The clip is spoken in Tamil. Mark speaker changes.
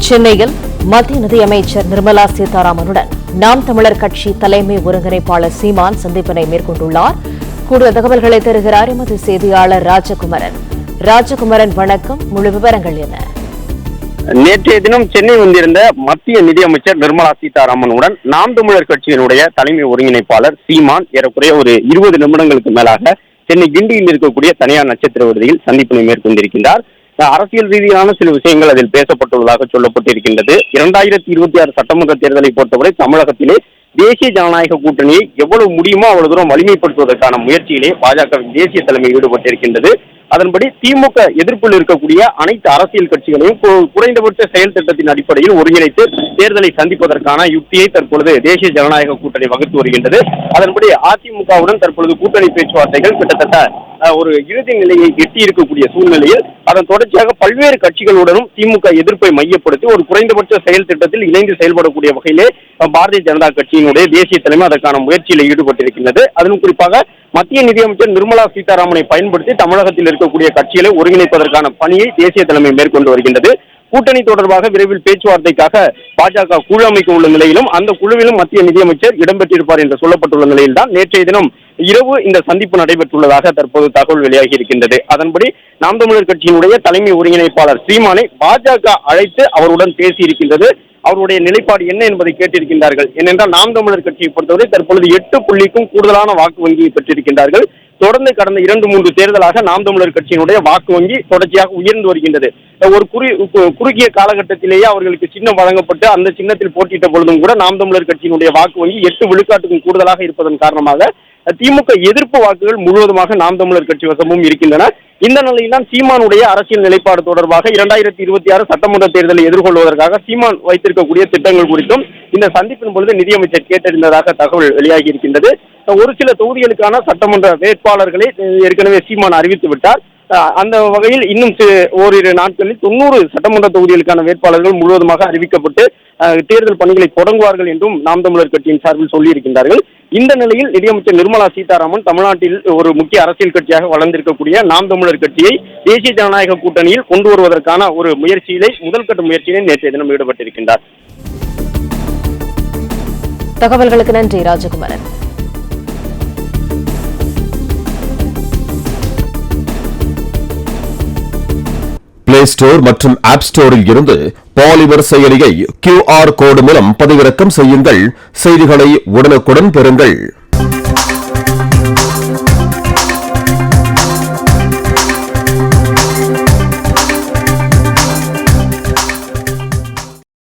Speaker 1: சென்னையில் மத்திய நிதியமைச்சர் நிர்மலா சீதாராமனுடன் நாம் தமிழர் கட்சி தலைமை ஒருங்கிணைப்பாளர் சீமான் சந்திப்பினை மேற்கொண்டுள்ளார். கூடுதல் தகவல்களை தருகிறார் எமது செய்தியாளர் ராஜகுமரன். வணக்கம். முழு விவரங்கள் என்ன?
Speaker 2: நேற்றைய தினம் சென்னை வந்திருந்த மத்திய நிதியமைச்சர் நிர்மலா சீதாராமனுடன் நாம் தமிழர் கட்சியினுடைய தலைமை ஒருங்கிணைப்பாளர் சீமான் ஏறக்குறைய ஒரு 20 நிமிடங்களுக்கு மேலாக சென்னை கிண்டியில் இருக்கக்கூடிய தனியார் நட்சத்திர விடுதியில் சந்திப்பினை மேற்கொண்டிருக்கின்றார். அரசியல் ரீதியிலான சில விஷயங்கள் அதில் பேசப்பட்டுள்ளதாக சொல்லப்பட்டிருக்கின்றது. 2026 சட்டமன்ற தேர்தலை பொறுத்தவரை தமிழகத்திலே தேசிய ஜனநாயக கூட்டணியை எவ்வளவு முடியுமோ அவ்வளவு தூரம் வலிமைப்படுத்துவதற்கான முயற்சியிலே பாஜக தேசிய தலைமை ஈடுபட்டிருக்கின்றது. அதன்படி திமுக எதிர்ப்பில் இருக்கக்கூடிய அனைத்து அரசியல் கட்சிகளையும் குறைந்தபட்ச செயல் திட்டத்தின் அடிப்படையில் ஒருங்கிணைத்து தேர்தலை சந்திப்பதற்கான யுக்தியை தற்பொழுது தேசிய ஜனநாயக கூட்டணி வகுத்து வருகின்றது. அதன்படி அதிமுகவுடன் தற்பொழுது கூட்டணி பேச்சுவார்த்தைகள் கிட்டத்தட்ட ஒரு இறுதி நிலையை எட்டி இருக்கக்கூடிய சூழ்நிலையில் அதன் தொடர்ச்சியாக பல்வேறு கட்சிகளுடனும் திமுக எதிர்ப்பை மையப்படுத்தி ஒரு குறைந்தபட்ச செயல் திட்டத்தில் இணைந்து செயல்படக்கூடிய வகையிலே பாரதிய ஜனதா கட்சியினுடைய தேசிய தலைமை அதற்கான முயற்சியில் ஈடுபட்டிருக்கின்றது. அதிலும் குறிப்பாக மத்திய நிதியமைச்சர் நிர்மலா சீதாராமனை பயன்படுத்தி தமிழகத்தில் இருக்கக்கூடிய கட்சிகளை ஒருங்கிணைப்பதற்கான பணியை தேசிய தலைமை மேற்கொண்டு வருகின்றது. கூட்டணி தொடர்பாக விரைவில் பேச்சுவார்த்தைக்காக பாஜக குழு அமைக்க உள்ள நிலையிலும் அந்த குழுவிலும் மத்திய நிதியமைச்சர் இடம்பெற்றிருப்பார் என்று சொல்லப்பட்டுள்ள நிலையில்தான் நேற்றைய தினம் இரவு இந்த சந்திப்பு நடைபெற்றுள்ளதாக தற்போது தகவல் வெளியாகி இருக்கின்றது. அதன்படி நாம் தமிழர் கட்சியினுடைய தலைமை ஒருங்கிணைப்பாளர் சீமானை பாஜக அழைத்து அவருடன் பேசியிருக்கின்றது. அவருடைய நிலைப்பாடு என்ன என்பதை கேட்டிருக்கின்றார்கள். ஏனென்றால் நாம் தமிழர் கட்சியை பொறுத்தவரை தற்பொழுது 8 புள்ளிக்கும் கூடுதலான வாக்கு வங்கியை பெற்றிருக்கின்றார்கள். தொடர்ந்து கடந்த 2-3 தேர்தலாக நாம் தமிழர் கட்சியினுடைய வாக்கு வங்கி தொடர்ச்சியாக உயர்ந்து வருகின்றது. ஒரு குறுகிய காலகட்டத்திலேயே அவர்களுக்கு சின்னம் வழங்கப்பட்டு அந்த சின்னத்தில் போட்டியிட்ட பொழுதும் கூட நாம் தமிழர் கட்சியினுடைய வாக்கு வங்கி 8 விழுக்காட்டுக்கும் கூடுதலாக இருப்பதன் காரணமாக திமுக எதிர்ப்பு வாக்குகள் முழுவதுமாக நாம் தமிழர் கட்சி வசமும் இருக்கின்றன. இந்த நிலையில்தான் சீமானுடைய அரசியல் நிலைப்பாடு தொடர்பாக 2026 சட்டமன்ற தேர்தலை எதிர்கொள்வதற்காக சீமான் வைத்திருக்கக்கூடிய திட்டங்கள் குறித்தும் இந்த சந்திப்பின் பொழுது நிதியமைச்சர் கேட்டறிந்ததாக தகவல் வெளியாகி இருக்கின்றது. ஒரு சில தொகுதிகளுக்கான சட்டமன்ற வேட்பாளர்களை ஏற்கனவே சீமான் அறிவித்து விட்டார். அந்த வகையில் இன்னும் ஓரிரு நாட்களில் 90 சட்டமன்ற தொகுதிகளுக்கான வேட்பாளர்கள் முழுவதுமாக அறிவிக்கப்பட்டு தேர்தல் பணிகளை தொடங்குவார்கள் என்றும் நாம் தமிழர் கட்சியின் சார்பில் சொல்லியிருக்கின்றார்கள். இந்த நிலையில் நிதியமைச்சர் நிர்மலா சீதாராமன் தமிழ்நாட்டில் ஒரு முக்கிய அரசியல் கட்சியாக வளர்ந்திருக்கக்கூடிய நாம் தமிழர் கட்சியை தேசிய ஜனநாயக கூட்டணியில் கொண்டு வருவதற்கான ஒரு முயற்சியிலே முதல்கட்ட முயற்சியிலே நேற்றைய தினம் ஈடுபட்டிருக்கின்றார்.
Speaker 1: தகவல்களுக்கு நன்றி ராஜகுமரன்.
Speaker 3: பிளே ஸ்டோர் மற்றும் ஆப் ஸ்டோரில் இருந்து பாலிமர் செயலியை QR கோடு மூலம் பதிவிறக்கம் செய்யுங்கள். செய்திகளை உடனுக்குடன் பெறுங்கள்.